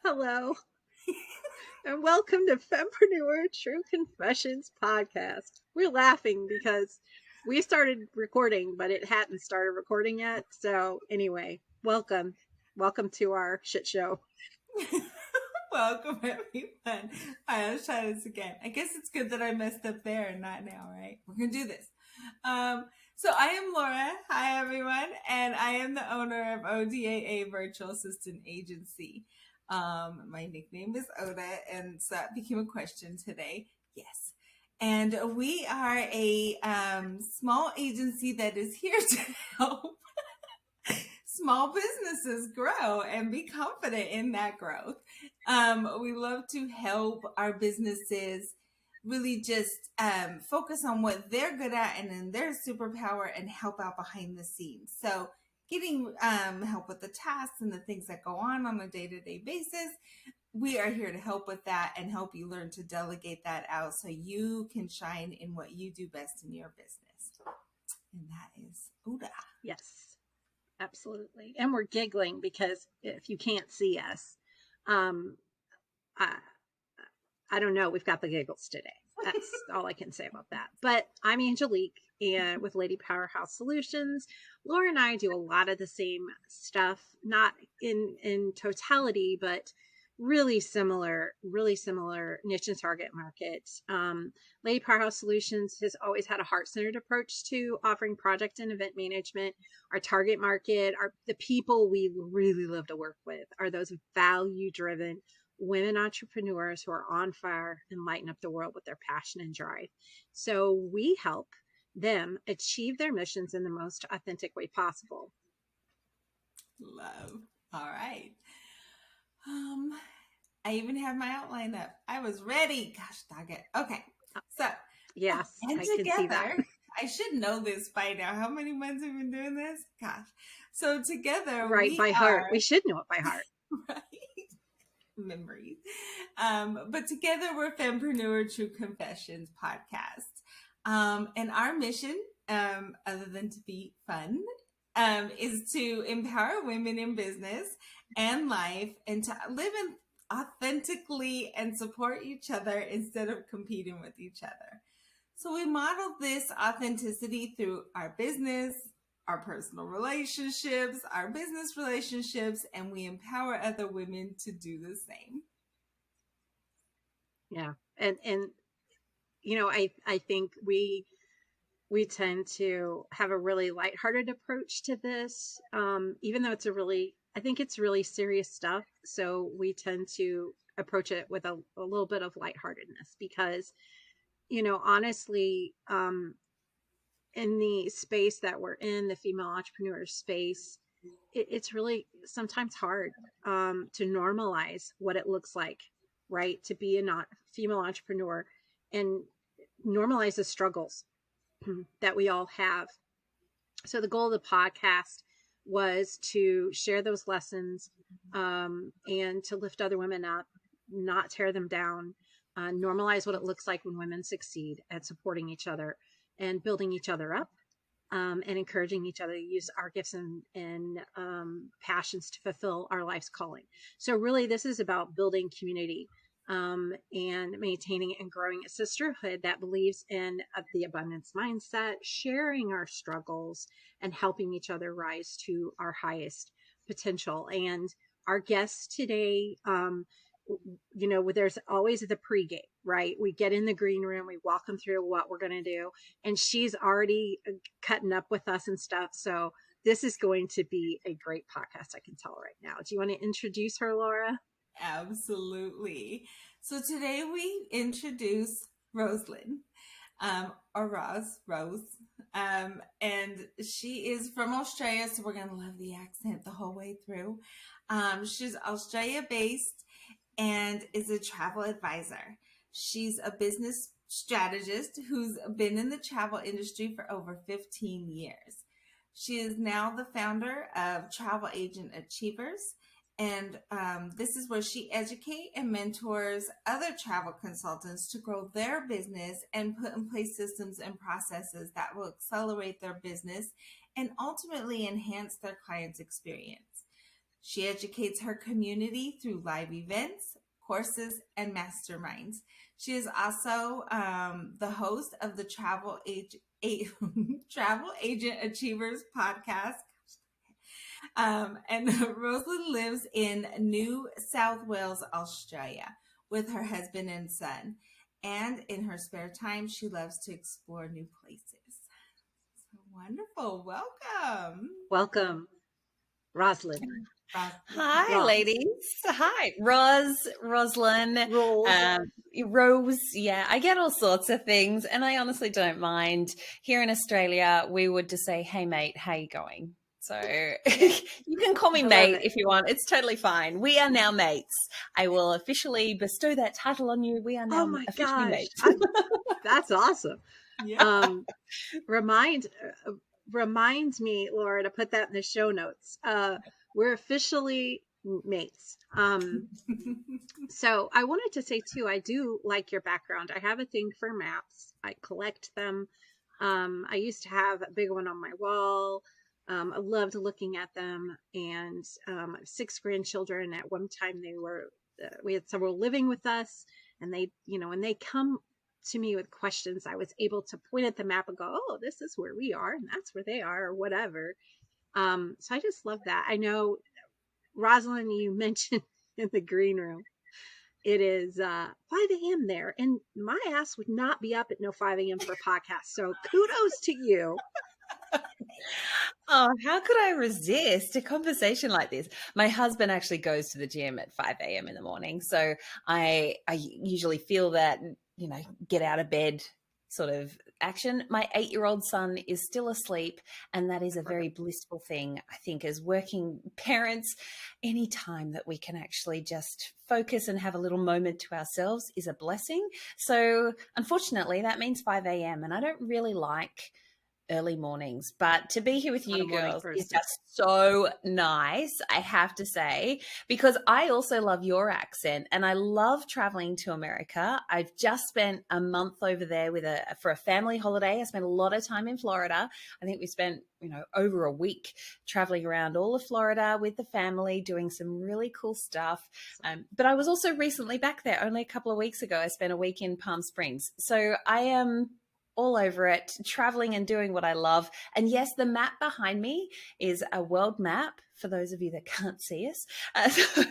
Hello, and welcome to Fempreneur True Confessions podcast. We're laughing because we started recording, but it hadn't started recording yet. So, anyway, welcome. Welcome to our shit show. Welcome, everyone. All right, let's try this again. I guess it's good that I messed up there and not now, right? We're going to do this. So I am Laura. Hi, everyone. And I am the owner of ODAA Virtual Assistant Agency. My nickname is Oda, and so that became a question today. Yes. And we are a small agency that is here to help small businesses grow and be confident in that growth. We love to help our businesses really just focus on what they're good at and in their superpower and help out behind the scenes. So getting help with the tasks and the things that go on a day-to-day basis. We are here to help with that and help you learn to delegate that out so you can shine in what you do best in your business. And that is Oda. Yes, absolutely. And we're giggling because if you can't see us, I, I don't know. We've got the giggles today. That's all I can say about that. But I'm Angelique, and with Lady Powerhouse Solutions, Laura and I do a lot of the same stuff, not in totality, but really similar niche and target market. Lady Powerhouse Solutions has always had a heart-centered approach to offering project and event management. Our target market, the people we really love to work with are those value-driven women entrepreneurs who are on fire and lighten up the world with their passion and drive. So we help them achieve their missions in the most authentic way possible. Love. All right. I even have my outline up. I was ready. Gosh, dog it. Okay. So, yes, and I together, can see that. I should know this by now. How many months have we been doing this? Gosh. So together, Right, by heart. We should know it by heart. Right. Memories. But together we're Fempreneur True Confessions podcast. And our mission, other than to be fun, is to empower women in business and life and to live in authentically and support each other instead of competing with each other. So we model this authenticity through our business, our personal relationships, our business relationships, and we empower other women to do the same. Yeah. And you know, I think we tend to have a really lighthearted approach to this. Even though I think it's really serious stuff. So we tend to approach it with a little bit of lightheartedness because, you know, honestly, in the space that we're in, the female entrepreneur space, it's really sometimes hard to normalize what it looks like, right? To be a female entrepreneur and normalize the struggles that we all have. So the goal of the podcast was to share those lessons and to lift other women up, not tear them down, normalize what it looks like when women succeed at supporting each other and building each other up, and encouraging each other to use our gifts and passions to fulfill our life's calling. So really, this is about building community and maintaining and growing a sisterhood that believes in the abundance mindset, sharing our struggles, and helping each other rise to our highest potential. And our guests today, you know, there's always the pregame, right? We get in the green room, we walk them through what we're going to do, and she's already cutting up with us and stuff. So this is going to be a great podcast, I can tell right now. Do you want to introduce her, Laura? Absolutely. So today we introduce Roslyn, or Rose. And she is from Australia, so we're going to love the accent the whole way through. She's Australia based and is a travel advisor. She's a business strategist who's been in the travel industry for over 15 years. She is now the founder of Travel Agent Achievers, and this is where she educates and mentors other travel consultants to grow their business and put in place systems and processes that will accelerate their business and ultimately enhance their clients' experience. She educates her community through live events, courses, and masterminds. She is also the host of the Travel Agent Achievers podcast. And Roslyn lives in New South Wales, Australia, with her husband and son. And in her spare time, she loves to explore new places. So wonderful. Welcome. Welcome, Roslyn. Hi, Roz. ladies. Hi, Roslyn, Rolls. Rose. Yeah, I get all sorts of things, and I honestly don't mind. Here in Australia, we would just say, "Hey, mate, how you going?" So you can call me I love mate it. if you want. It's totally fine. We are now mates. I will officially bestow that title on you. We are now Oh my officially gosh, mates. that's awesome. Yeah. Remind me, Laura, to put that in the show notes. We're officially mates. So I wanted to say too, I do like your background. I have a thing for maps. I collect them. I used to have a big one on my wall. I loved looking at them. And I have 6 grandchildren. At one time, we had several living with us, and they, when they come to me with questions, I was able to point at the map and go, "Oh, this is where we are, and that's where they are," or whatever. So I just love that. I know, Rosalind, you mentioned in the green room, it is 5 a.m. there, and my ass would not be up at no 5 a.m. for a podcast. So kudos to you. Oh, how could I resist a conversation like this? My husband actually goes to the gym at 5 a.m. in the morning. So I usually feel that, get out of bed sort of action. My 8-year-old son is still asleep, and that is a very blissful thing, I think, as working parents. Any time that we can actually just focus and have a little moment to ourselves is a blessing. So unfortunately, that means 5 a.m. And I don't really like early mornings, but to be here with Not a you morning girls is person. just so nice, I have to say, because I also love your accent and I love traveling to America. I've just spent a month over there for a family holiday. I spent a lot of time in Florida. I think we spent over a week traveling around all of Florida with the family, doing some really cool stuff. But I was also recently back there only a couple of weeks ago. I spent a week in Palm Springs, so I am all over it, traveling and doing what I love. And yes, the map behind me is a world map for those of you that can't see us. So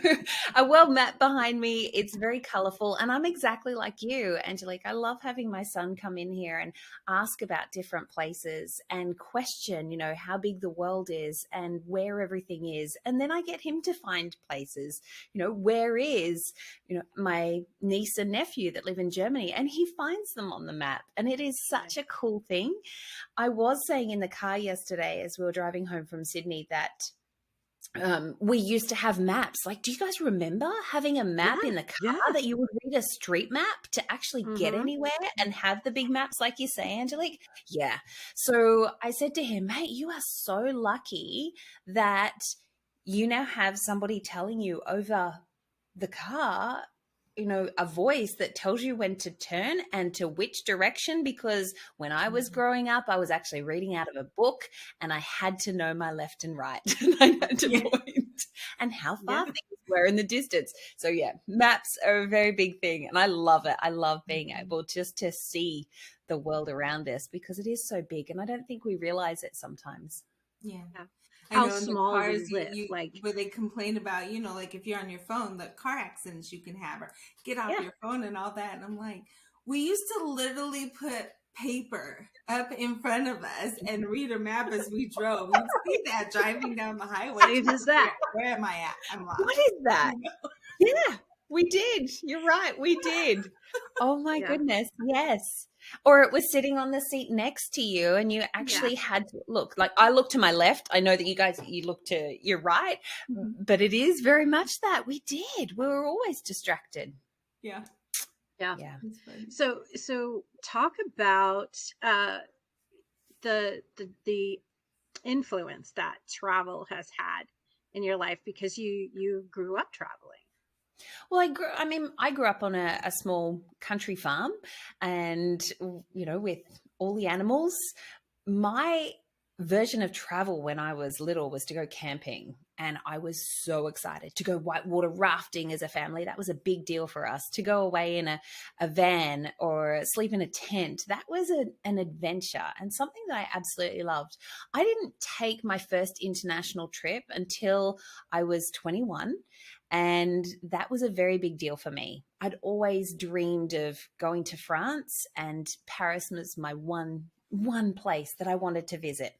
a world map behind me. It's very colorful. And I'm exactly like you, Angelique. I love having my son come in here and ask about different places and question, how big the world is and where everything is. And then I get him to find places, where is, my niece and nephew that live in Germany, and he finds them on the map. And it is such a cool thing. I was saying in the car yesterday as we were driving home from Sydney that we used to have maps. Like, do you guys remember having a map in the car that you would read a street map to actually get anywhere and have the big maps like you say, Angelique? Yeah. So I said to him, mate, you are so lucky that you now have somebody telling you over the car, a voice that tells you when to turn and to which direction, because when I was growing up, I was actually reading out of a book and I had to know my left and right. And I had to point and how far things were in the distance. So yeah, maps are a very big thing and I love it. I love being able just to see the world around us because it is so big and I don't think we realize it sometimes. Yeah. How I know in the small we cars live, where they complain about, like if you're on your phone, the car accidents you can have or get off your phone and all that. And I'm like, we used to literally put paper up in front of us and read a map as we drove. You'd see that driving down the highway. Where am I at? I'm lost. What is that? Yeah, we did. You're right. We did. Oh my goodness. Yes. Or it was sitting on the seat next to you and you actually had to look. Like I look to my left. I know that you look to your right, but it is very much that we did. We were always distracted. Yeah. So talk about the influence that travel has had in your life because you grew up traveling. Well, I grew up on a small country farm and, with all the animals. My version of travel when I was little was to go camping. and I was so excited to go whitewater rafting as a family. That was a big deal for us. To go away in a van or sleep in a tent, that was an adventure and something that I absolutely loved. I didn't take my first international trip until I was 21. And that was a very big deal for me. I'd always dreamed of going to France, and Paris was my one place that I wanted to visit.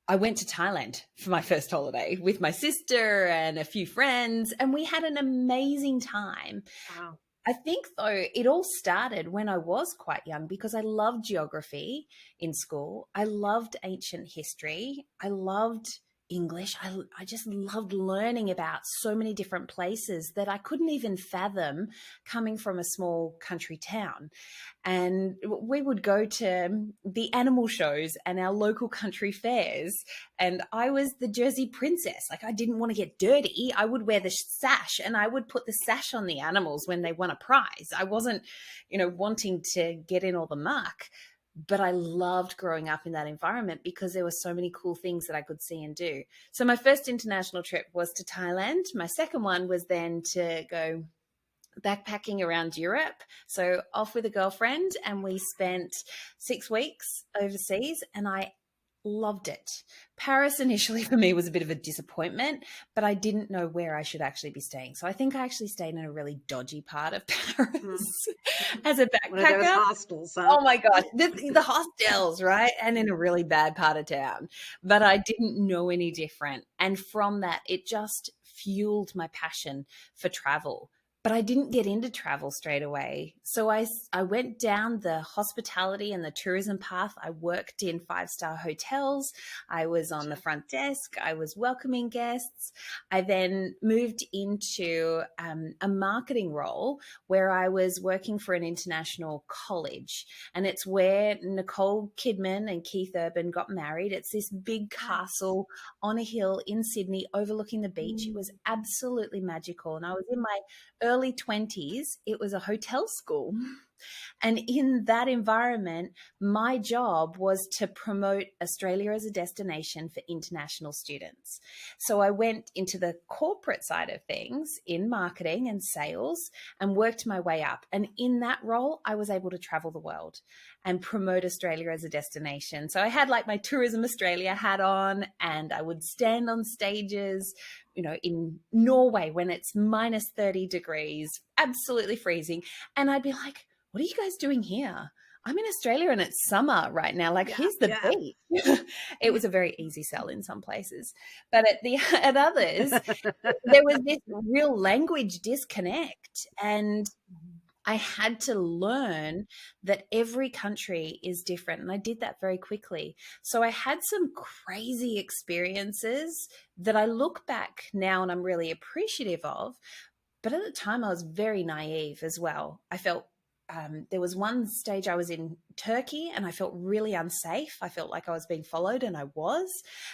I went to Thailand for my first holiday with my sister and a few friends, and we had an amazing time. Wow. I think, though, it all started when I was quite young because I loved geography in school. I loved ancient history. I loved English. I just loved learning about so many different places that I couldn't even fathom coming from a small country town. And we would go to the animal shows and our local country fairs. And I was the Jersey princess. Like, I didn't want to get dirty. I would wear the sash, and I would put the sash on the animals when they won a prize. I wasn't, wanting to get in all the muck. But I loved growing up in that environment because there were so many cool things that I could see and do. So my first international trip was to Thailand. My second one was then to go backpacking around Europe. So off with a girlfriend, and we spent 6 weeks overseas, and I loved it. Paris initially for me was a bit of a disappointment, but I didn't know where I should actually be staying. So I think I actually stayed in a really dodgy part of Paris as a backpacker. One of those hostels, huh? Oh my gosh, the hostels, right? And in a really bad part of town. But I didn't know any different. And from that, it just fueled my passion for travel. But I didn't get into travel straight away. So I went down the hospitality and the tourism path. I worked in 5-star hotels. I was on the front desk. I was welcoming guests. I then moved into a marketing role where I was working for an international college. And it's where Nicole Kidman and Keith Urban got married. It's this big castle on a hill in Sydney overlooking the beach. It was absolutely magical. And I was in my early 20s. It was a hotel school. And in that environment, my job was to promote Australia as a destination for international students. So I went into the corporate side of things in marketing and sales and worked my way up. And in that role, I was able to travel the world and promote Australia as a destination. So I had like my Tourism Australia hat on, and I would stand on stages, in Norway when it's minus 30 degrees, absolutely freezing. And I'd be like, what are you guys doing here? I'm in Australia and it's summer right now. Like, here's the beach. It was a very easy sell in some places. But at others, there was this real language disconnect. And I had to learn that every country is different. And I did that very quickly. So I had some crazy experiences that I look back now and I'm really appreciative of. But at the time, I was very naive as well. I felt there was one stage I was in Turkey and I felt really unsafe. I felt like I was being followed, and I was.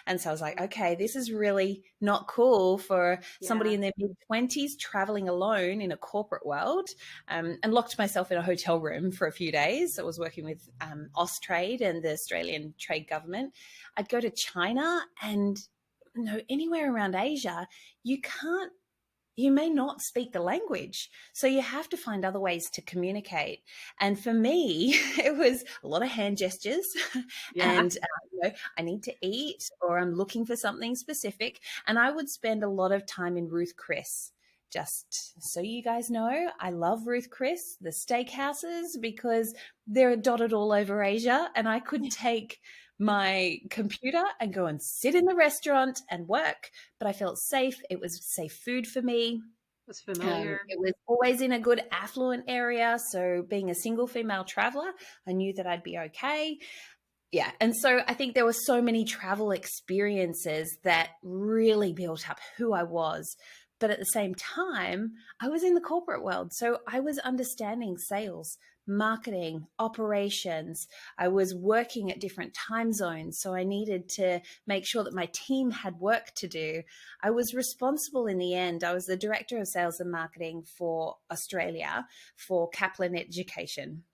And so I was like, okay, this is really not cool for somebody in their mid-20s traveling alone in a corporate world, and locked myself in a hotel room for a few days. I was working with Austrade and the Australian trade government. I'd go to China, and anywhere around Asia, you may not speak the language. So you have to find other ways to communicate. And for me, it was a lot of hand gestures and I need to eat, or I'm looking for something specific. And I would spend a lot of time in Ruth Chris. Just so you guys know, I love Ruth Chris, the steakhouses, because they're dotted all over Asia, and I could take my computer and go and sit in the restaurant and work, but I felt safe. It was safe food for me. It was familiar. It was always in a good affluent area. So being a single female traveler, I knew that I'd be okay. Yeah. And so I think there were so many travel experiences that really built up who I was. But at the same time, I was in the corporate world. So I was understanding sales, marketing, operations. I was working at different time zones. So I needed to make sure that my team had work to do. I was responsible in the end. I was the director of sales and marketing for Australia for Kaplan Education.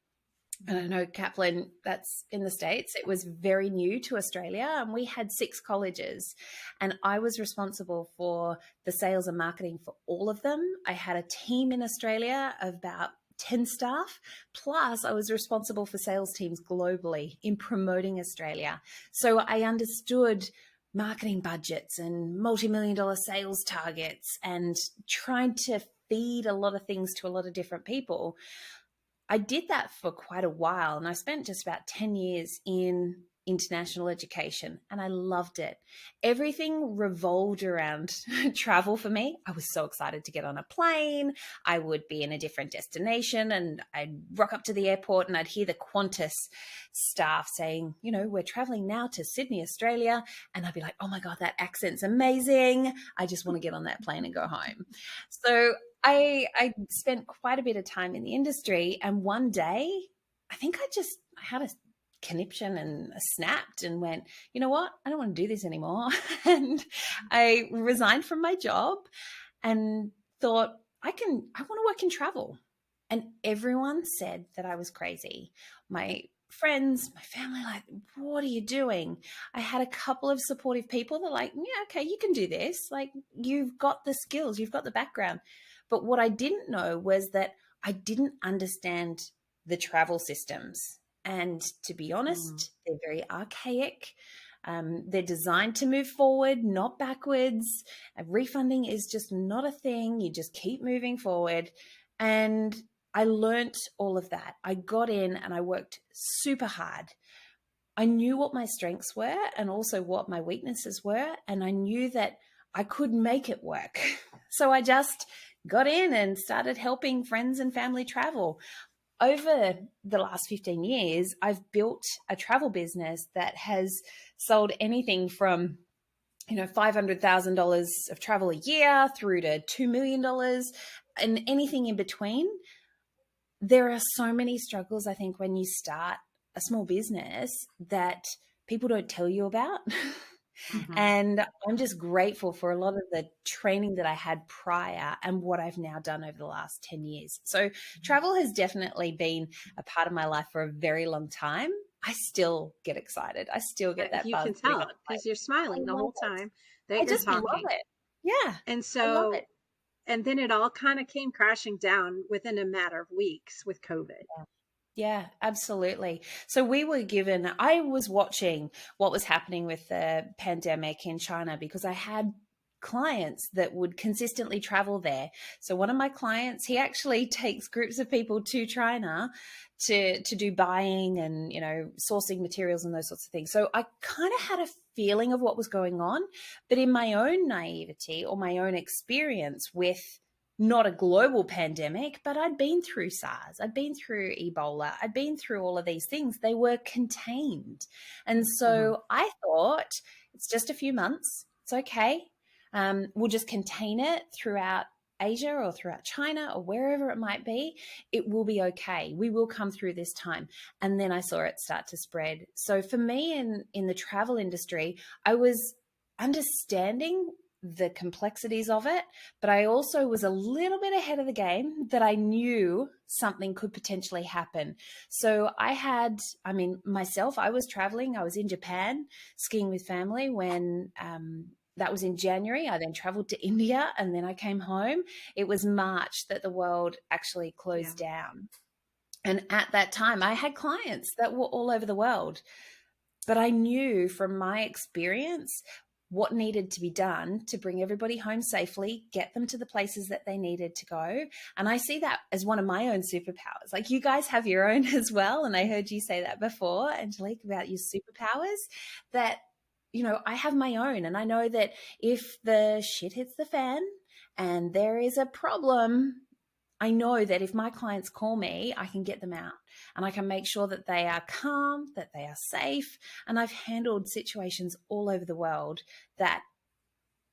And I know, Kaplan, that's in the States. It was very new to Australia, and we had 6 colleges, and I was responsible for the sales and marketing for all of them. I had a team in Australia of about 10 staff, plus I was responsible for sales teams globally in promoting Australia. So I understood marketing budgets and multi-million dollar sales targets and trying to feed a lot of things to a lot of different people. I did that for quite a while, and I spent just about 10 years in international education, and I loved it. Everything revolved around travel for me. I was so excited to get on a plane. I would be in a different destination, and I'd rock up to the airport and I'd hear the Qantas staff saying, we're traveling now to Sydney, Australia. And I'd be like, oh my God, that accent's amazing. I just want to get on that plane and go home. So I spent quite a bit of time in the industry, and one day I think I had a conniption and snapped and went, you know what? I don't want to do this anymore. And I resigned from my job and thought, I want to work in travel. And everyone said that I was crazy. My friends, my family, like, what are you doing? I had a couple of supportive people that like, yeah, okay, you can do this. Like, you've got the skills, you've got the background. But what I didn't know was that I didn't understand the travel systems. And to be honest, they're very archaic. They're designed to move forward, not backwards. Refunding is just not a thing. You just keep moving forward. And I learnt all of that. I got in and I worked super hard. I knew what my strengths were and also what my weaknesses were. And I knew that I could make it work. So I just got in and started helping friends and family travel. Over the last 15 years, I've built a travel business that has sold anything from $500,000 of travel a year through to $2 million and anything in between. There are so many struggles, I think, when you start a small business that people don't tell you about. And I'm just grateful for a lot of the training that I had prior and what I've now done over the last 10 years. So travel has definitely been a part of my life for a very long time. I still get excited. I still get that You buzz. can tell because you're smiling the whole time that I you're just love talking. it. Yeah. And I love so, it. and then it all kind of came crashing down within a matter of weeks with COVID. Yeah, absolutely. So I was watching what was happening with the pandemic in China because I had clients that would consistently travel there. So one of my clients, he actually takes groups of people to China to do buying and, sourcing materials and those sorts of things. So I kind of had a feeling of what was going on, but in my own naivety or my own experience with not a global pandemic, but I'd been through SARS, I'd been through Ebola, I'd been through all of these things. They were contained. And so I thought it's just a few months. It's okay. We'll just contain it throughout Asia or throughout China or wherever it might be. It will be okay. We will come through this time. And then I saw it start to spread. So for me in the travel industry, I was understanding the complexities of it, but I also was a little bit ahead of the game that I knew something could potentially happen. So myself, I was traveling. I was in Japan skiing with family when that was in January. I then traveled to India and then I came home. It was March that the world actually closed down. And at that time, I had clients that were all over the world. But I knew from my experience what needed to be done to bring everybody home safely, get them to the places that they needed to go. And I see that as one of my own superpowers. Like you guys have your own as well. And I heard you say that before, Angelique, about your superpowers that, I have my own. And I know that if the shit hits the fan and there is a problem, I know that if my clients call me, I can get them out and I can make sure that they are calm, that they are safe. And I've handled situations all over the world that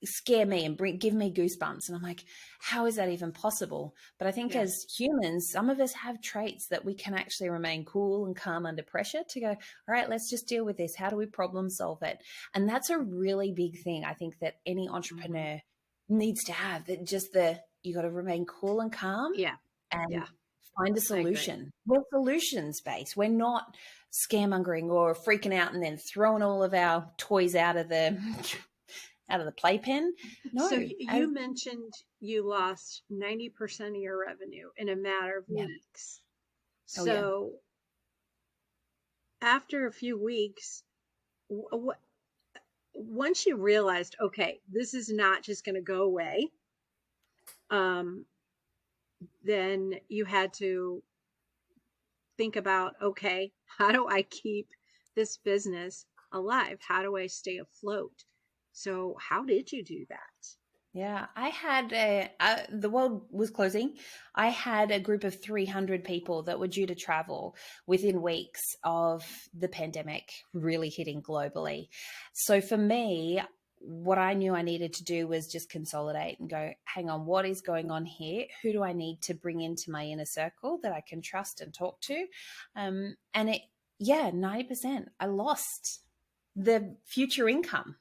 scare me and give me goosebumps. And I'm like, how is that even possible? But I think as humans, some of us have traits that we can actually remain cool and calm under pressure to go, all right, let's just deal with this. How do we problem solve it? And that's a really big thing. I think that any entrepreneur needs to have that you got to remain cool and calm and find a I agree. solution. We're solutions based. We're not scaremongering or freaking out and then throwing all of our toys out of the playpen. No, So you mentioned you lost 90% of your revenue in a matter of yeah. weeks. Oh yeah. So after a few weeks, once you realized, okay, this is not just going to go away, um, then you had to think about, okay, how do I keep this business alive? How do I stay afloat? So how did you do that? Yeah, I had the world was closing. I had a group of 300 people that were due to travel within weeks of the pandemic really hitting globally. So for me, what I knew I needed to do was just consolidate and go, hang on, what is going on here? Who do I need to bring into my inner circle that I can trust and talk to? And it, yeah, 90%. I lost the future income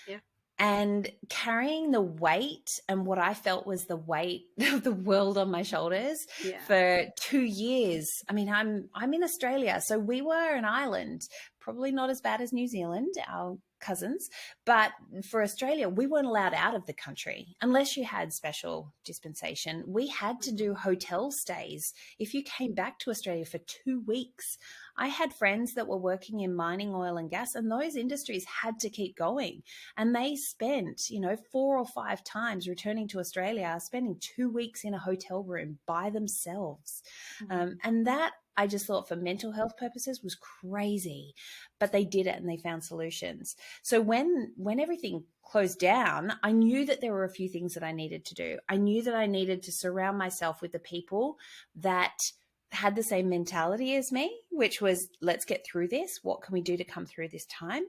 Yeah. and carrying the weight and what I felt was the weight of the world on my shoulders Yeah. for 2 years. I mean, I'm in Australia, so we were an island, probably not as bad as New Zealand, our cousins, but for Australia, we weren't allowed out of the country unless you had special dispensation. We had to do hotel stays if you came back to Australia for 2 weeks. I had friends that were working in mining, oil and gas, and those industries had to keep going. And they spent, 4 or 5 times returning to Australia, spending 2 weeks in a hotel room by themselves. And that I just thought for mental health purposes was crazy, but they did it and they found solutions. So when everything closed down, I knew that there were a few things that I needed to do. I knew that I needed to surround myself with the people that had the same mentality as me, which was, let's get through this. What can we do to come through this time?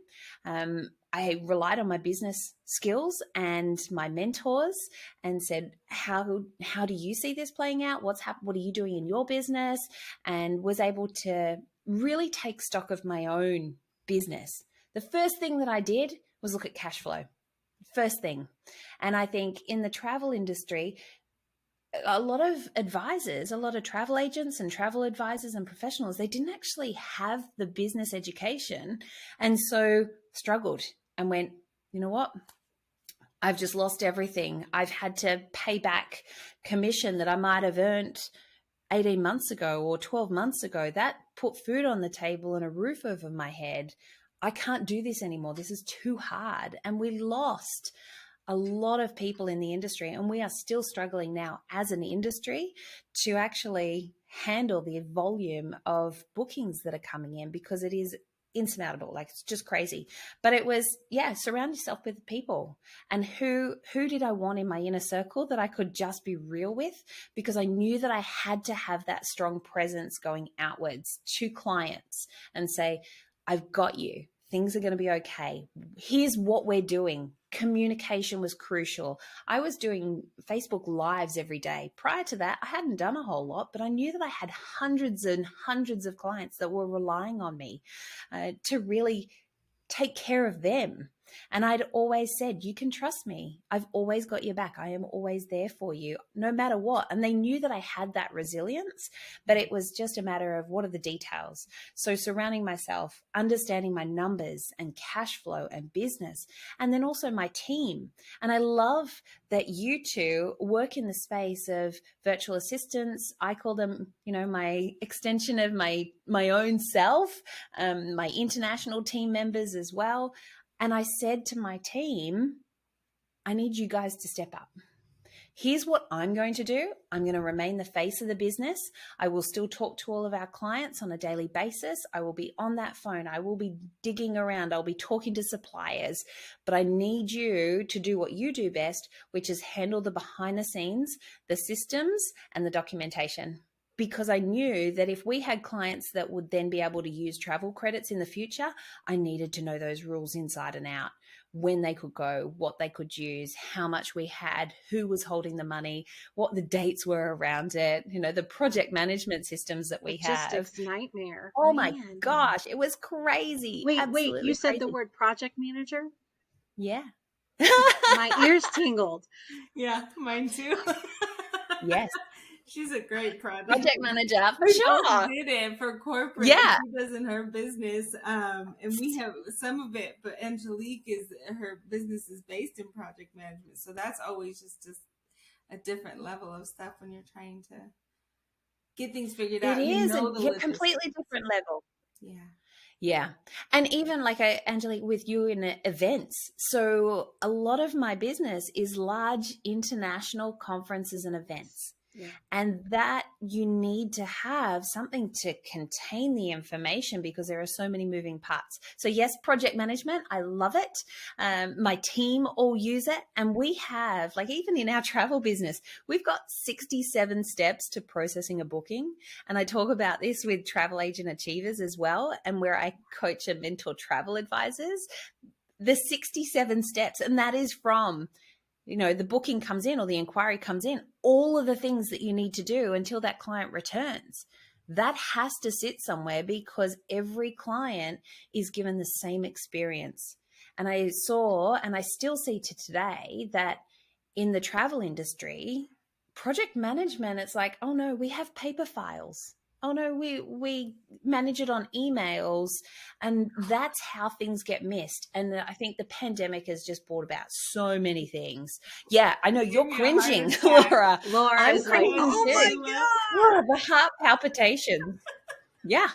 I relied on my business skills and my mentors and said, how do you see this playing out? What are you doing in your business? And was able to really take stock of my own business. The first thing that I did was look at cash flow. First thing. And I think in the travel industry, a lot of advisors, a lot of travel agents and travel advisors and professionals, they didn't actually have the business education and so struggled and went, you know what? I've just lost everything. I've had to pay back commission that I might have earned 18 months ago or 12 months ago. That put food on the table and a roof over my head. I can't do this anymore. This is too hard. And we lost a lot of people in the industry, and we are still struggling now as an industry to actually handle the volume of bookings that are coming in because it is insurmountable. Like, it's just crazy. But it was, surround yourself with people. And who did I want in my inner circle that I could just be real with? Because I knew that I had to have that strong presence going outwards to clients and say, I've got you. Things are going to be okay. Here's what we're doing. Communication was crucial. I was doing Facebook Lives every day. Prior to that, I hadn't done a whole lot, but I knew that I had hundreds and hundreds of clients that were relying on me to really take care of them. And I'd always said, you can trust me. I've always got your back. I am always there for you, no matter what. And they knew that I had that resilience, but it was just a matter of what are the details. So surrounding myself, understanding my numbers and cash flow and business, and then also my team. And I love that you two work in the space of virtual assistants. I call them, my extension of my own self, my international team members as well. And I said to my team, I need you guys to step up. Here's what I'm going to do. I'm going to remain the face of the business. I will still talk to all of our clients on a daily basis. I will be on that phone. I will be digging around. I'll be talking to suppliers. But I need you to do what you do best, which is handle the behind the scenes, the systems, and the documentation. Because I knew that if we had clients that would then be able to use travel credits in the future, I needed to know those rules inside and out, when they could go, what they could use, how much we had, who was holding the money, what the dates were around it, the project management systems that we have. Logistics nightmare. Oh Man. my gosh, it was crazy. Wait, you said crazy. the word project manager? Yeah. My ears tingled. Yeah, mine too. Yes. She's a great project Project manager, for who just sure. did it for corporate. Yeah. She does in her business, and we have some of it. But Angelique her business is based in project management, so that's always just a different level of stuff when you're trying to get things figured It out. You is a know the logistics. completely different level. Yeah. Yeah. And even like Angelique, with you in events. So a lot of my business is large international conferences and events. Yeah. And that you need to have something to contain the information because there are so many moving parts. So yes, project management, I love it. My team all use it. And we have, like, even in our travel business, we've got 67 steps to processing a booking. And I talk about this with travel agent achievers as well, and where I coach and mentor travel advisors. The 67 steps, and that is from the booking comes in or the inquiry comes in, all of the things that you need to do until that client returns. That has to sit somewhere because every client is given the same experience. And I saw, and I still see to today, that in the travel industry, project management, it's like, oh no, we have paper files. Oh no, we manage it on emails, and that's how things get missed. And I think the pandemic has just brought about so many things. Yeah, I know you're Give me a heart cringing, attack. Laura. Laura I'm is like, cringing oh too. my Sheila. God. Oh, the heart palpitations. Yeah,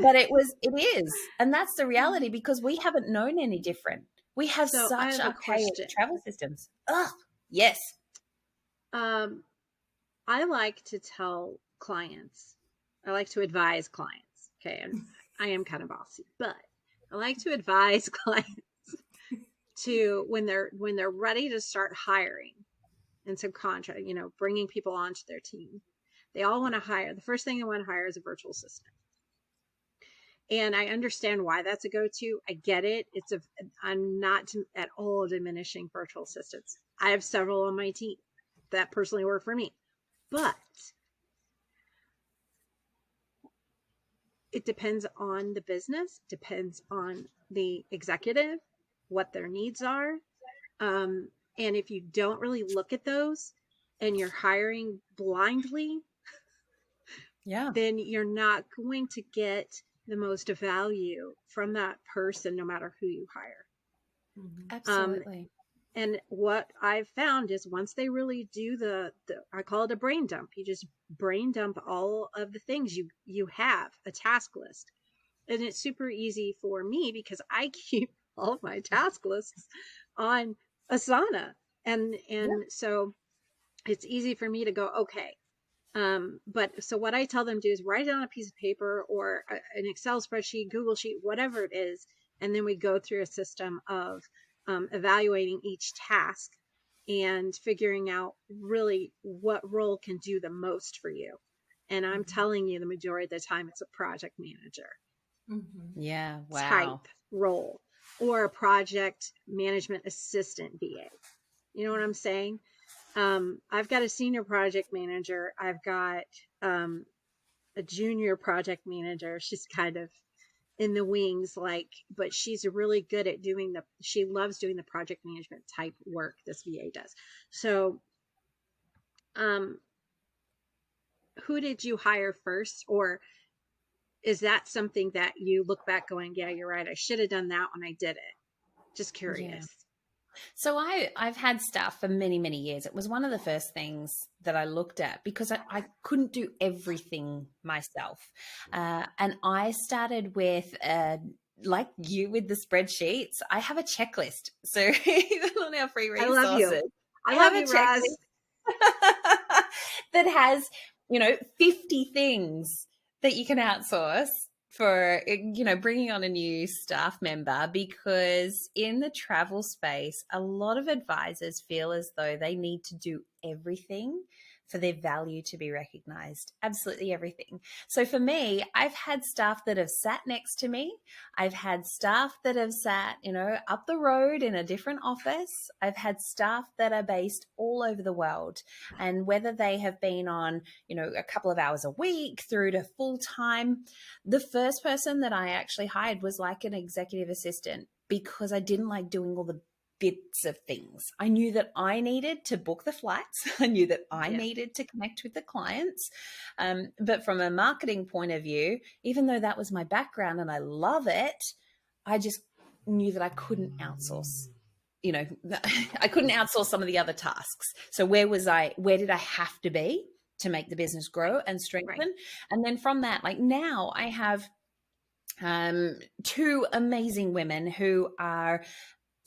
but it is, and that's the reality because we haven't known any different. We have So I such have a archaic question. travel systems. Ugh, yes. I like to tell clients, I like to advise clients. Okay. And I am kind of bossy, but I like to advise clients to when they're ready to start hiring and subcontract, bringing people onto their team. They all want to hire. The first thing they want to hire is a virtual assistant. And I understand why that's a go-to. I get it. I'm not at all diminishing virtual assistants. I have several on my team that personally work for me, but it depends on the business, depends on the executive, what their needs are. And if you don't really look at those and you're hiring blindly, Yeah. then you're not going to get the most value from that person, no matter who you hire. Absolutely. And what I've found is once they really do I call it a brain dump. You just brain dump all of the things you have, a task list. And it's super easy for me because I keep all of my task lists on Asana. And so it's easy for me to go, okay. But so what I tell them to do is write it on a piece of paper or an Excel spreadsheet, Google Sheet, whatever it is. And then we go through a system of evaluating each task and figuring out really what role can do the most for you. And I'm telling you, the majority of the time, it's a project manager Yeah. Wow. type role or a project management assistant VA. You know what I'm saying? I've got a senior project manager. I've got a junior project manager. She's kind of in the wings, but she's really good at she loves doing the project management type work this VA does. So, who did you hire first? Or is that something that you look back going, yeah, you're right, I should have done that when I did it? Just curious. Yeah. So I've had staff for many, many years. It was one of the first things that I looked at because I couldn't do everything myself. And I started with, like you with the spreadsheets, I have a checklist. So even on our free I resources, love you. I have love a you, Roz. checklist that has, 50 things that you can outsource for bringing on a new staff member, because in the travel space a lot of advisors feel as though they need to do everything for their value to be recognized. Absolutely everything. So for me, I've had staff that have sat next to me. I've had staff that have sat, up the road in a different office. I've had staff that are based all over the world. And whether they have been on, a couple of hours a week through to full time, the first person that I actually hired was like an executive assistant because I didn't like doing all the bits of things. I knew that I needed to book the flights. I knew that I Yeah. needed to connect with the clients. But from a marketing point of view, even though that was my background and I love it, I just knew that I couldn't outsource. I couldn't outsource some of the other tasks. So where did I have to be to make the business grow and strengthen? Right. And then from that, like now I have two amazing women who are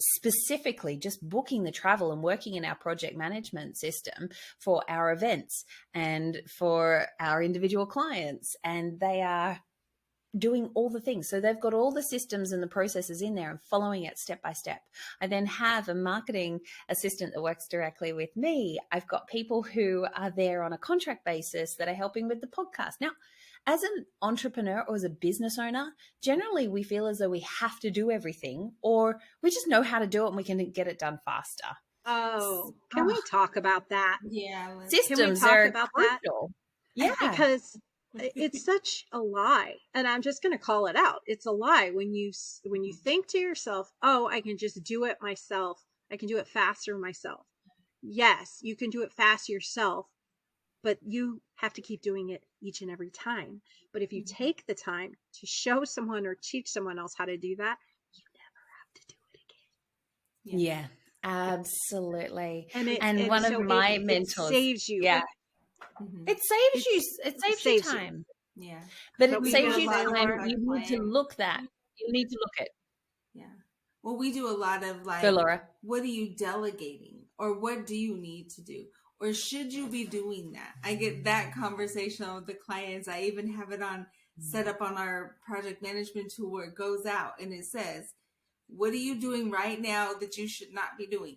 specifically just booking the travel and working in our project management system for our events and for our individual clients. And they are doing all the things. So they've got all the systems and the processes in there and following it step by step. I then have a marketing assistant that works directly with me. I've got people who are there on a contract basis that are helping with the podcast. Now, as an entrepreneur or as a business owner, generally we feel as though we have to do everything, or we just know how to do it and we can get it done faster. Oh, can we talk about that? Yeah. Systems talk are about that? crucial. Yeah. Because it's such a lie, and I'm just going to call it out. It's a lie when you think to yourself, "Oh, I can just do it myself. I can do it faster myself." Yes, you can do it fast yourself, but you have to keep doing it each and every time. But if you take the time to show someone or teach someone else how to do that, you never have to do it again. Yeah, absolutely. And one of my it mentors, saves you. yeah, it saves you time. Yeah. But But it we saves do you a lot time. more. You need to look at. Yeah. Well, we do a lot of like, Go, Laura. what are you delegating, or what do you need to do, or should you be doing that? I get that conversation with the clients. I even have it set up on our project management tool where it goes out and it says, what are you doing right now that you should not be doing?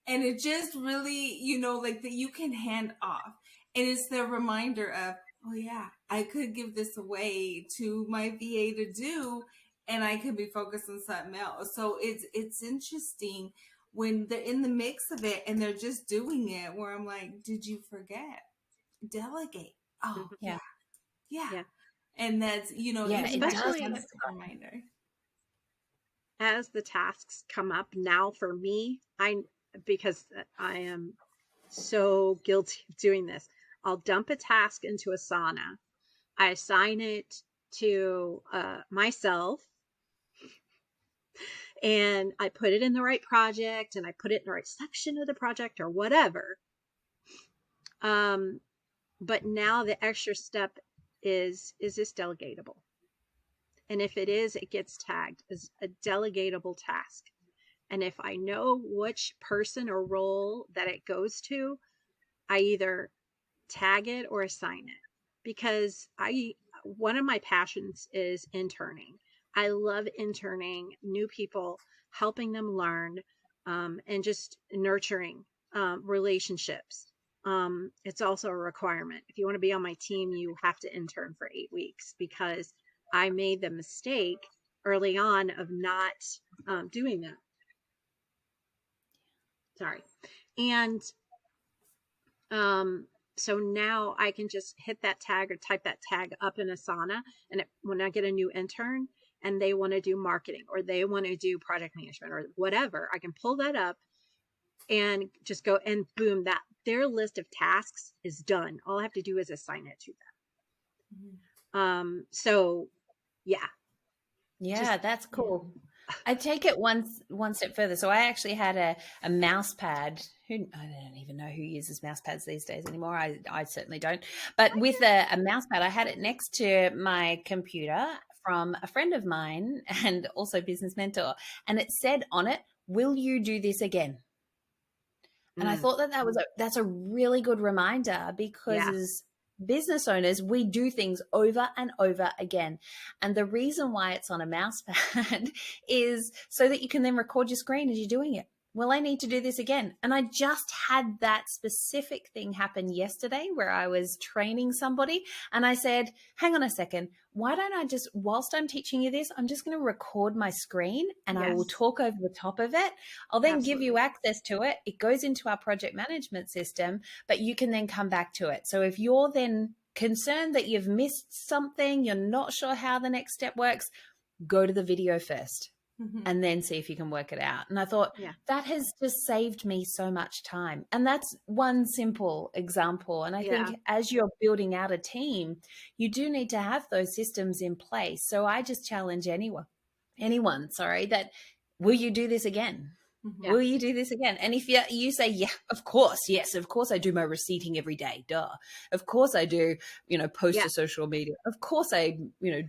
And it just really, like that you can hand off. And it's the reminder of, oh yeah, I could give this away to my VA to do, and I could be focused on something else. So it's interesting when they're in the mix of it and they're just doing it, where I'm like, did you forget? Delegate. Oh Yeah. yeah. And that's, especially a reminder. As the tasks come up now for me, because I am so guilty of doing this, I'll dump a task into Asana. I assign it to myself, and I put it in the right project, and I put it in the right section of the project or whatever. But now the extra step is this delegatable? And if it is, it gets tagged as a delegatable task. And if I know which person or role that it goes to, I either tag it or assign it. Because one of my passions is interning. I love interning new people, helping them learn, and just nurturing relationships. It's also a requirement. If you want to be on my team, you have to intern for 8 weeks, because I made the mistake early on of not doing that. Sorry. And so now I can just hit that tag or type that tag up in Asana. And when I get a new intern and they want to do marketing or they want to do project management or whatever, I can pull that up and just go, and boom, that their list of tasks is done. All I have to do is assign it to them. So yeah. Yeah, that's cool. I take it one step further. So I actually had a mouse pad. I don't even know who uses mouse pads these days anymore. I certainly don't. But with a mouse pad, I had it next to my computer from a friend of mine and also business mentor. And it said on it, "Will you do this again?" And I thought that's a really good reminder, because as business owners, we do things over and over again. And the reason why it's on a mouse pad is so that you can then record your screen as you're doing it. Well, I need to do this again. And I just had that specific thing happen yesterday where I was training somebody and I said, hang on a second, why don't I just, whilst I'm teaching you this, I'm just going to record my screen and I will talk over the top of it. I'll then give you access to it. It goes into our project management system, but you can then come back to it. So if you're then concerned that you've missed something, you're not sure how the next step works, go to the video first. and then see if you can work it out. And I thought Yeah. that has just saved me so much time. And that's one simple example. And I think as you're building out a team, you do need to have those systems in place. So I just challenge anyone, that will you do this again? Yeah. Will you do this again? And if you say, yeah, of course, yes, of course I do my receipting every day, duh. Of course I do, post to social media. Of course I,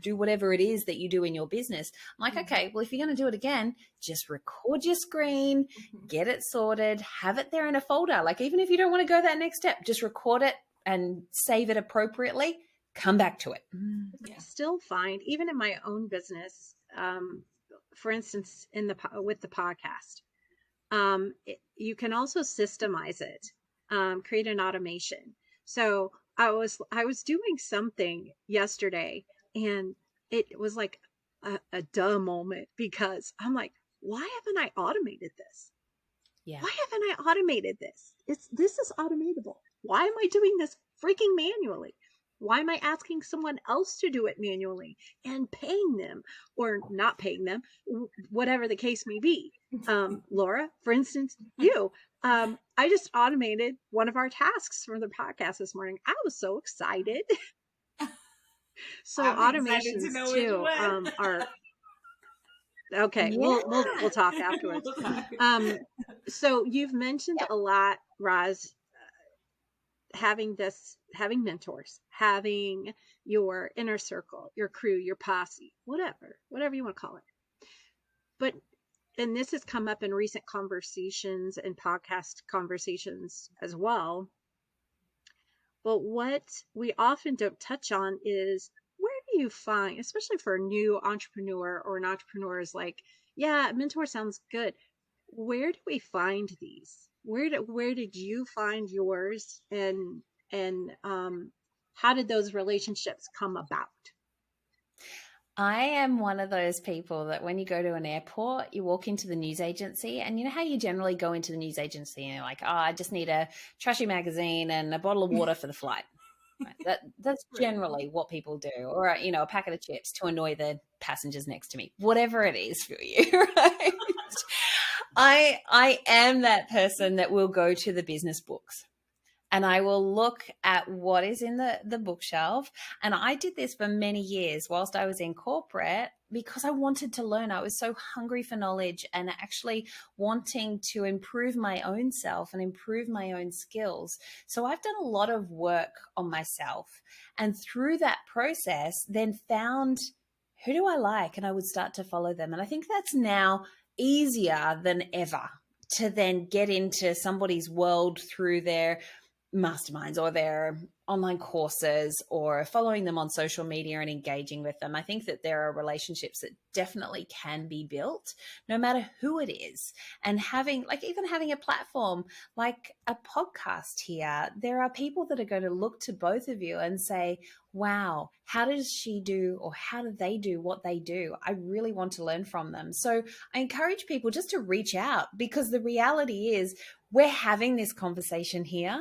do whatever it is that you do in your business. I'm like, okay, well, if you're going to do it again, just record your screen, get it sorted, have it there in a folder. Like, even if you don't want to go that next step, just record it and save it appropriately. Come back to it. I still find, even in my own business, for instance, with the podcast, you can also systemize it, create an automation. So I was doing something yesterday, and it was like a duh moment, because I'm like, why haven't I automated this? Yeah. Why haven't I automated this? This is automatable. Why am I doing this freaking manually? Why am I asking someone else to do it manually and paying them or not paying them, whatever the case may be? Laura, for instance, I just automated one of our tasks for the podcast this morning. I was so excited. So automations too are okay. Yeah. We'll talk afterwards. So you've mentioned a lot, Roz, having mentors, having your inner circle, your crew, your posse, whatever you want to call it. But, and this has come up in recent conversations and podcast conversations as well. But what we often don't touch on is, where do you find, especially for a new entrepreneur or an entrepreneur is like, yeah, mentor sounds good. Where do we find these? Where did you find yours, and how did those relationships come about? I am one of those people that when you go to an airport, you walk into the news agency, and you know how you generally go into the news agency and you're like, oh, I just need a trashy magazine and a bottle of water for the flight. Right? That's generally what people do, or a packet of chips to annoy the passengers next to me, whatever it is for you, right? I am that person that will go to the business books. And I will look at what is in the bookshelf. And I did this for many years whilst I was in corporate, because I wanted to learn. I was so hungry for knowledge and actually wanting to improve my own self and improve my own skills. So I've done a lot of work on myself. And through that process, then found, who do I like? And I would start to follow them. And I think that's now easier than ever to then get into somebody's world through their masterminds or their online courses or following them on social media and engaging with them. I think that there are relationships that definitely can be built no matter who it is. And even having a platform like a podcast here, there are people that are going to look to both of you and say, wow, how does she do, or how do they do what they do? I really want to learn from them. So I encourage people just to reach out, because the reality is we're having this conversation here.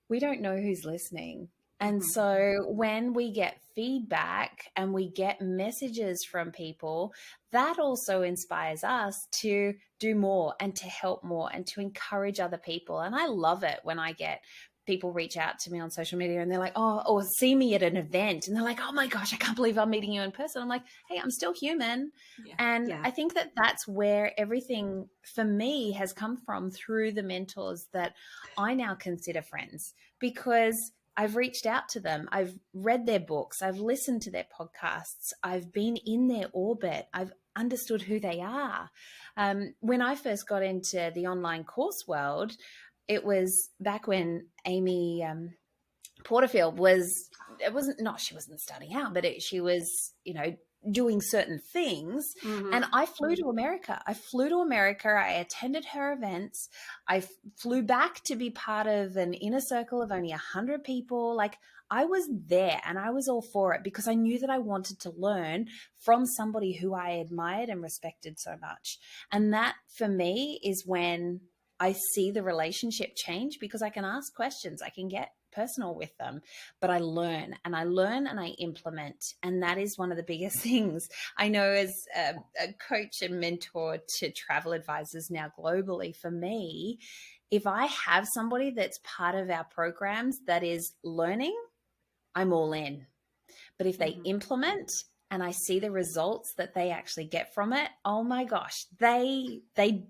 We don't know who's listening. And so when we get feedback and we get messages from people, that also inspires us to do more and to help more and to encourage other people. And I love it when I get people reach out to me on social media and they're like, oh, or see me at an event and they're like, oh my gosh, I can't believe I'm meeting you in person. I'm like, hey, I'm still human. And I think that that's where everything for me has come from, through the mentors that I now consider friends, because I've reached out to them. I've read their books. I've listened to their podcasts. I've been in their orbit. I've understood who they are. When I first got into the online course world, it was back when Amy Porterfield she wasn't starting out, but she was, doing certain things. And I flew to America. I attended her events. I flew back to be part of an inner circle of only 100 people. Like, I was there and I was all for it, because I knew that I wanted to learn from somebody who I admired and respected so much. And that for me is when I see the relationship change because I can ask questions, I can get personal with them, but I learn and I implement. And that is one of the biggest things I know as a coach and mentor to travel advisors now globally. For me, if I have somebody that's part of our programs that is learning, I'm all in. But if they implement and I see the results that they actually get from it, oh my gosh, they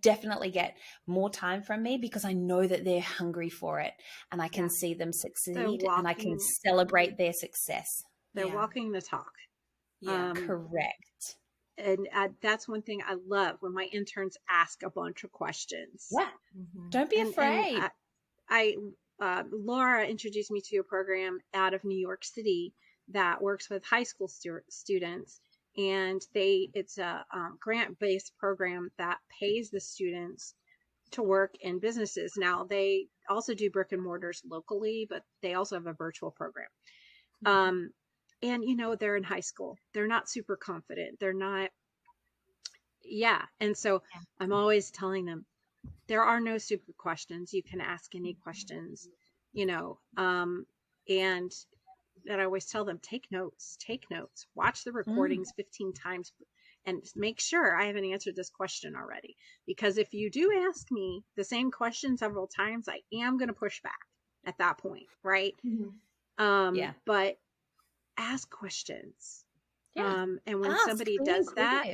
definitely get more time from me because I know that they're hungry for it and I can see them succeed and I can celebrate their success. They're walking the talk. Yeah. Correct. And that's one thing I love when my interns ask a bunch of questions. Yeah. Don't be afraid. Laura introduced me to a program out of New York City that works with high school students, and it's a grant-based program that pays the students to work in businesses. Now they also do brick and mortars locally, but they also have a virtual program. And they're in high school. They're not super confident. They're not. Yeah. And so I'm always telling them, there are no stupid questions. You can ask any questions, and that I always tell them, take notes, watch the recordings 15 times and make sure I haven't answered this question already. Because if you do ask me the same question several times, I am going to push back at that point. Right. But ask questions. And when somebody does that,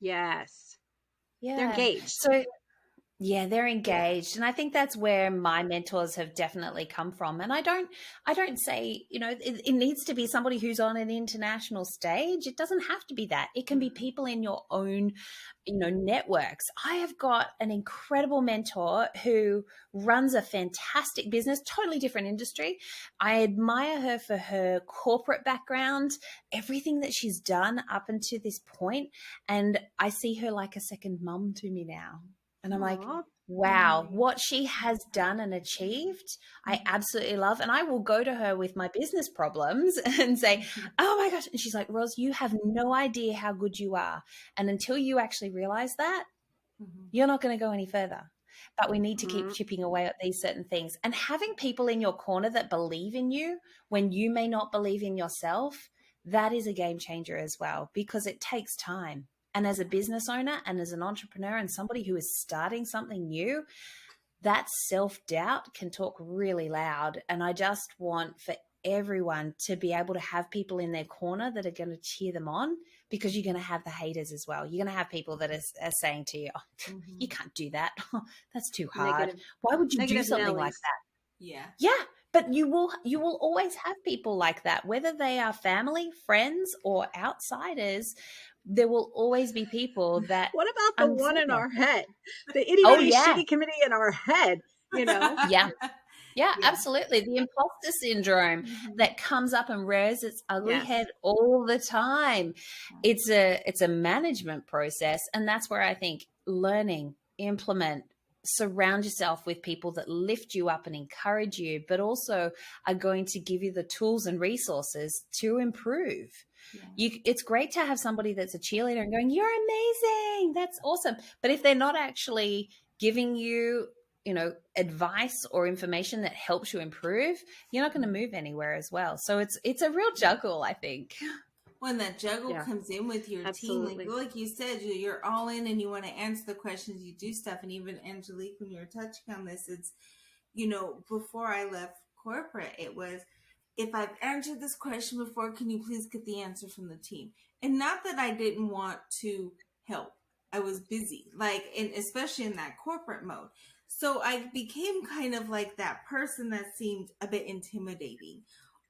yes, they're engaged. So yeah, they're engaged. And I think that's where my mentors have definitely come from. And I don't say, it needs to be somebody who's on an international stage. It doesn't have to be that. It can be people in your own, networks. I have got an incredible mentor who runs a fantastic business, totally different industry. I admire her for her corporate background, everything that she's done up until this point. And I see her like a second mum to me now. And I'm like, wow, what she has done and achieved, I absolutely love. And I will go to her with my business problems and say, oh my gosh. And she's like, Ros, you have no idea how good you are. And until you actually realize that, you're not going to go any further. But we need to keep chipping away at these certain things. And having people in your corner that believe in you when you may not believe in yourself, that is a game changer as well, because it takes time. And as a business owner and as an entrepreneur and somebody who is starting something new, that self-doubt can talk really loud. And I just want for everyone to be able to have people in their corner that are going to cheer them on, because you're going to have the haters as well. You're going to have people that are saying to you, you can't do that. That's too hard. Why would you do something like that? Yeah. But you will always have people like that, whether they are family, friends, or outsiders. There will always be people that. What about the one in our head? The itty bitty shitty committee in our head, Yeah, absolutely. The imposter syndrome that comes up and rears its ugly head all the time. It's a management process. And that's where I think learning, implement, surround yourself with people that lift you up and encourage you, but also are going to give you the tools and resources to improve. It's great to have somebody that's a cheerleader and going, you're amazing, that's awesome. But if they're not actually giving you, advice or information that helps you improve, you're not going to move anywhere as well. So it's a real juggle, I think. When that juggle comes in with your team, like you said, you're all in and you want to answer the questions, you do stuff. And even Angelique, when you were touching on this, it's, before I left corporate, it was, if I've answered this question before, can you please get the answer from the team? And not that I didn't want to help. I was busy, and especially in that corporate mode. So I became kind of like that person that seemed a bit intimidating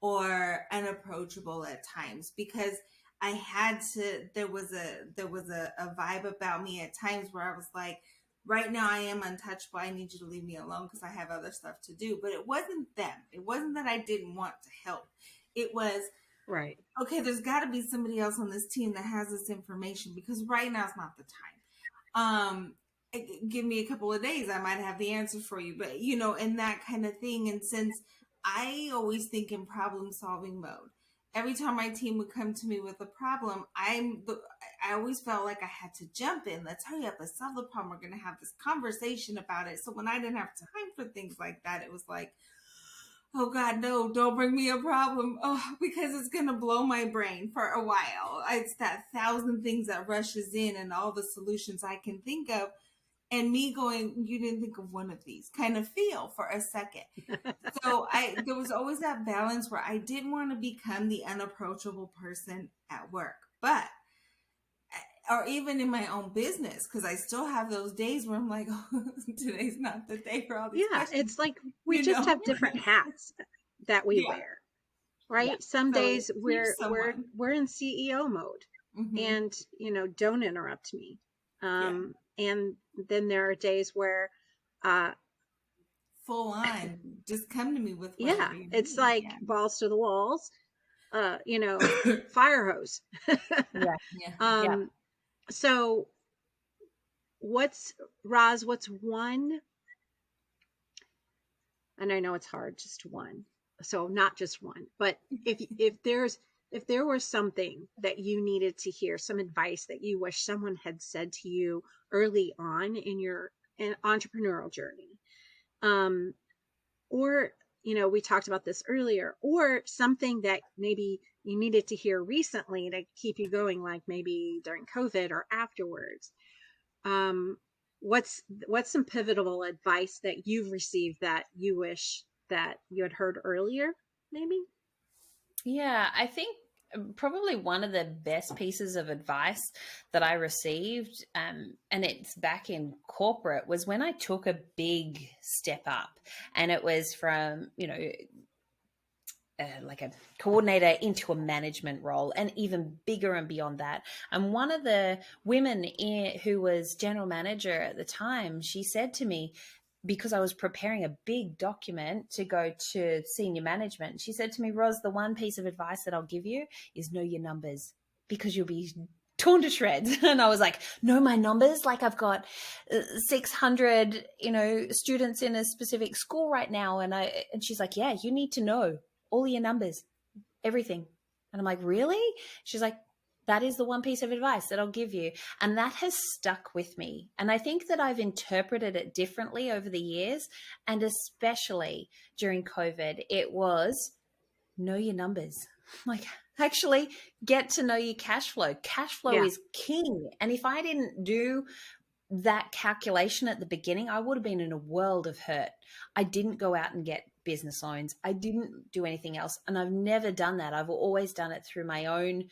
or unapproachable at times, because I had to, there was a vibe about me at times where I was like, right now I am untouchable. I need you to leave me alone because I have other stuff to do. But it wasn't them. It wasn't that I didn't want to help. It was, right. Okay, there's got to be somebody else on this team that has this information, because right now is not the time. Give me a couple of days, I might have the answer for you. But, and that kind of thing. And since I always think in problem solving mode, every time my team would come to me with a problem, I always felt like I had to jump in. Let's hurry up. Let's solve the problem. We're going to have this conversation about it. So when I didn't have time for things like that, it was like, oh God, no, don't bring me a problem. Oh, because it's going to blow my brain for a while. It's that 1,000 things that rushes in and all the solutions I can think of. And me going, you didn't think of one of these kind of feel for a second. So there was always that balance where I didn't want to become the unapproachable person at work, or even in my own business, because I still have those days where I'm like, oh, today's not the day for all these questions. It's like we just have different hats that we wear, right? Yeah. Some So days we're in CEO mode, and don't interrupt me. And then there are days where full on, just come to me with it's like balls to the walls, fire hose. So what's one, and I know it's hard, just one, so not just one, but if there was something that you needed to hear, some advice that you wish someone had said to you early on in your entrepreneurial journey, or we talked about this earlier, or something that maybe you needed to hear recently to keep you going, like maybe during COVID or afterwards, what's some pivotal advice that you've received that you wish that you had heard earlier, maybe? Yeah, I think probably one of the best pieces of advice that I received, and it's back in corporate, was when I took a big step up, and it was from, like a coordinator into a management role, and even bigger and beyond that. And one of the women who was general manager at the time, she said to me, because I was preparing a big document to go to senior management, she said to me, Ros, the one piece of advice that I'll give you is know your numbers, because you'll be torn to shreds. And I was like, know my numbers? Like, I've got 600, students in a specific school right now. And she's like, yeah, you need to know all your numbers, everything. And I'm like, really? She's like, that is the one piece of advice that I'll give you. And that has stuck with me. And I think that I've interpreted it differently over the years. And especially during COVID, it was know your numbers. Like, actually get to know your cash flow. Cash flow is king. And if I didn't do that calculation at the beginning, I would have been in a world of hurt. I didn't go out and get business loans. I didn't do anything else. And I've never done that. I've always done it through my own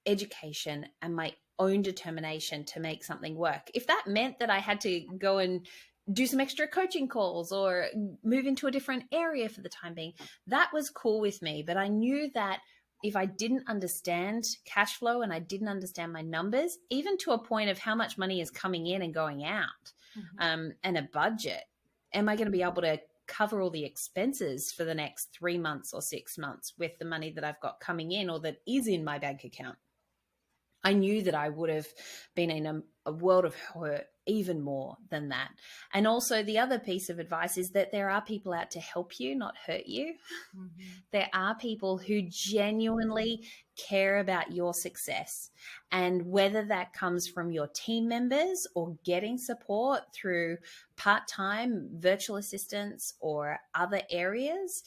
education and my own determination to make something work. If that meant that I had to go and do some extra coaching calls or move into a different area for the time being, that was cool with me. But I knew that if I didn't understand cash flow and I didn't understand my numbers, even to a point of how much money is coming in and going out, and a budget, am I going to be able to cover all the expenses for the next 3 months or 6 months with the money that I've got coming in or that is in my bank account? I knew that I would have been in a world of hurt even more than that. And also the other piece of advice is that there are people out to help you, not hurt you. There are people who genuinely care about your success. And whether that comes from your team members or getting support through part-time virtual assistants or other areas,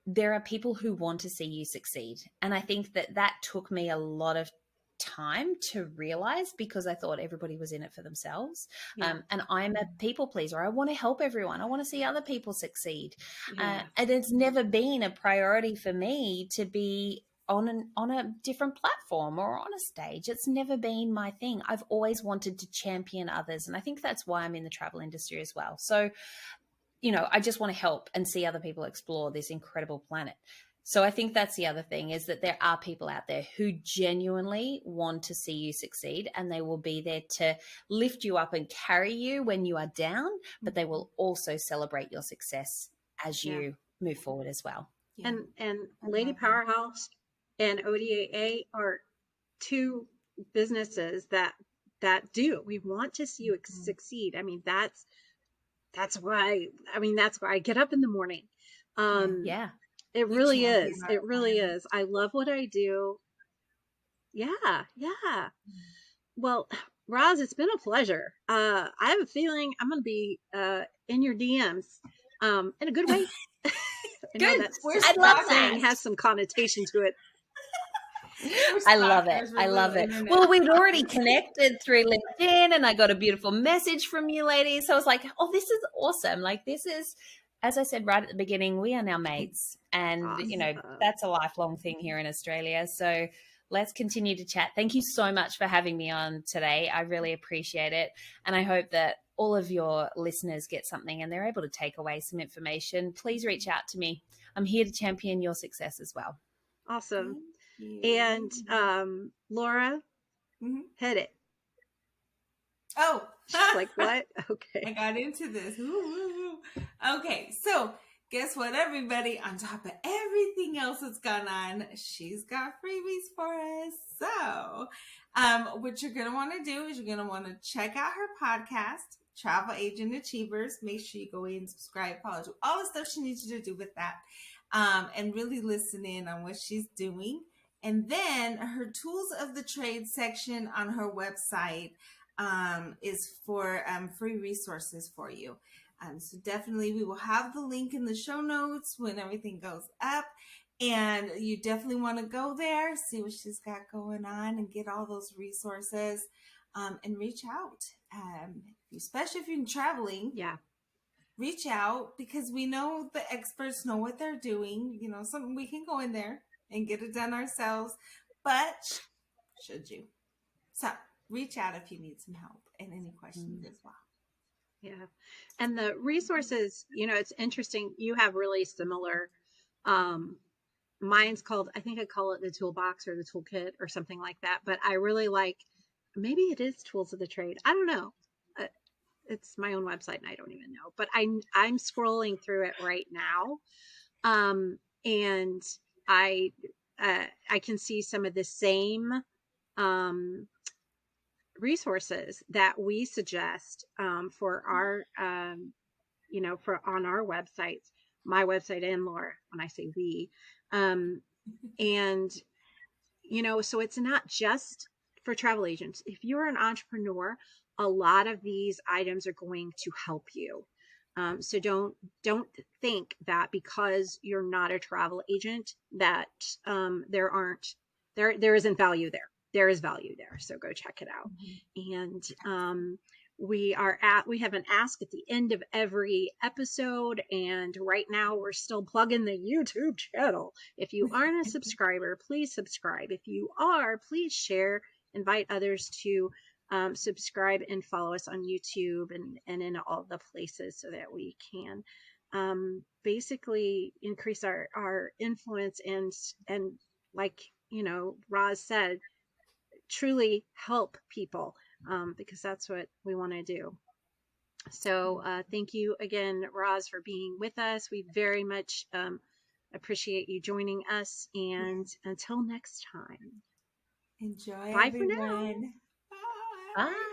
there are people who want to see you succeed. And I think that took me a lot of time to realize, because I thought everybody was in it for themselves. And I'm a people pleaser. I want to help everyone. I want to see other people succeed. And it's never been a priority for me to be on a different platform or on a stage. It's never been my thing. I've always wanted to champion others. And I think that's why I'm in the travel industry as well. So, I just want to help and see other people explore this incredible planet. So I think that's the other thing, is that there are people out there who genuinely want to see you succeed, and they will be there to lift you up and carry you when you are down, but they will also celebrate your success as you move forward as well. And Lady Powerhouse and ODAA are two businesses that do. We want to see you succeed. I mean, that's why I get up in the morning. It You really champion is. our It really environment. is. I love what I do. Yeah, yeah. Well, Roz, it's been a pleasure. I have a feeling I'm going to be in your DMs in a good way. I know Good. that's We're I love that that. saying stalkers. has some connotation to it. We're I love it. stalkers. I We're little love it. internet Well, we'd already stalkers. connected through LinkedIn and I got a beautiful message from you ladies. So I was like, oh, this is awesome. Like, this is, as I said right at the beginning, we are now mates. And, Awesome. that's a lifelong thing here in Australia. So let's continue to chat. Thank you so much for having me on today. I really appreciate it. And I hope that all of your listeners get something and they're able to take away some information. Please reach out to me. I'm here to champion your success as well. Awesome. Thank you. And Laura, Mhm. hit it. Oh, She's like, what? Okay. I got into this. Woo, woo, woo. Okay, so guess what, everybody? On top of everything else that's gone on, she's got freebies for us. So, what you're going to want to do is you're going to want to check out her podcast, Travel Agent Achievers. Make sure you go in, subscribe, follow, do all the stuff she needs you to do with that, and really listen in on what she's doing. And then her tools of the trade section on her website is for free resources for you. So definitely we will have the link in the show notes when everything goes up. And you definitely want to go there, see what she's got going on and get all those resources and reach out. Especially if you're traveling, Yeah. reach out because we know the experts know what they're doing. Something we can go in there and get it done ourselves. But should you? So reach out if you need some help and any questions as well. Yeah. And the resources, it's interesting. You have really similar, um, mine's called, I think I call it the toolbox or the toolkit or something like that. But I really like, maybe it is tools of the trade. I don't know. Uh, it's my own website and I don't even know, but I'm scrolling through it right now. And I, I can see some of the same, um, resources that we suggest for our for on our websites, my website and Laura, when I say we, um, and so it's not just for travel agents. If you're an entrepreneur, a lot of these items are going to help you. So don't think that because you're not a travel agent that there isn't value there. There is value there. So go check it out. And we have an ask at the end of every episode, and right now we're still plugging the YouTube channel. If you aren't a subscriber, please subscribe. If you are, please share, invite others to subscribe and follow us on YouTube and in all the places so that we can basically increase our influence and like Roz said, truly help people because that's what we want to do. So thank you again, Roz, for being with us. We very much appreciate you joining us. And until next time, Enjoy, bye for now. everyone. Bye. Bye.